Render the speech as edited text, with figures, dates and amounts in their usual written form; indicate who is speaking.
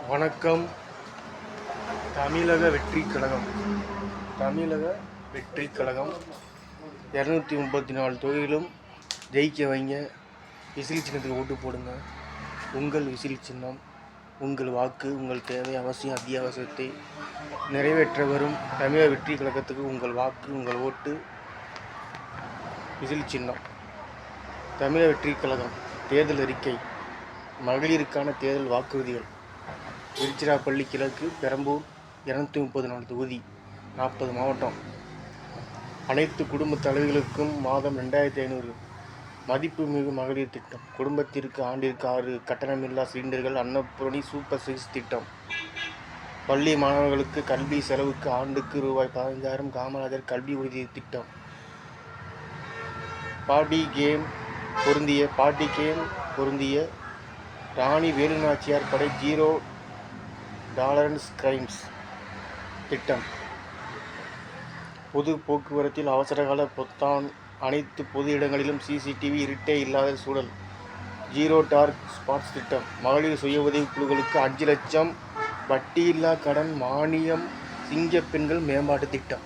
Speaker 1: வணக்கம். தமிழக வெற்றிக் கழகம் தமிழக வெற்றிக் கழகம் 234 தொகுதியிலும் ஜெயிக்க வைங்க. விசில் சின்னத்துக்கு ஓட்டு போடுங்க. உங்கள் விசில் சின்னம், உங்கள் வாக்கு, உங்கள் தேவை, அவசியம், அத்தியாவசியத்தை நிறைவேற்ற வரும் தமிழக வெற்றிக் கழகத்துக்கு உங்கள் வாக்கு, உங்கள் ஓட்டு, விசில் சின்னம். தமிழக வெற்றிக் கழகம் தேர்தல் அறிக்கை. மகளிருக்கான தேர்தல் வாக்குறுதிகள். திருச்சிராப்பள்ளி கிழக்கு, பெரம்பூர் 234 தொகுதி, 40 மாவட்டம். அனைத்து குடும்ப தலைவிகளுக்கும் மாதம் 2500 மதிப்புமிகு மகளிர் திட்டம். குடும்பத்திற்கு ஆண்டிற்கு 6 கட்டணமில்லா சிலிண்டர்கள். அன்னபூரணி சூப்பர் 6 திட்டம். பள்ளி மாணவர்களுக்கு கல்வி செலவுக்கு ஆண்டுக்கு ரூபாய் 15,000 காமராஜர் கல்வி உறுதி திட்டம். பார்ட்டி கேம் பொருந்திய ராணி வேலுநாச்சியார் படை ஜீரோ டாலரன்ஸ் கிரைம்ஸ் திட்டம். பொது போக்குவரத்தில் அவசரகால பொத்தான். அனைத்து பொது இடங்களிலும் சிசிடிவி. இருட்டே இல்லாத சூழல். ஜீரோ டார்க் ஸ்பாட்ஸ் திட்டம். மகளிர் சுய உதவி குழுக்களுக்கு 5 லட்சம் வட்டியில்லா கடன் மானியம். சிங்க பெண்கள் மேம்பாட்டு திட்டம்.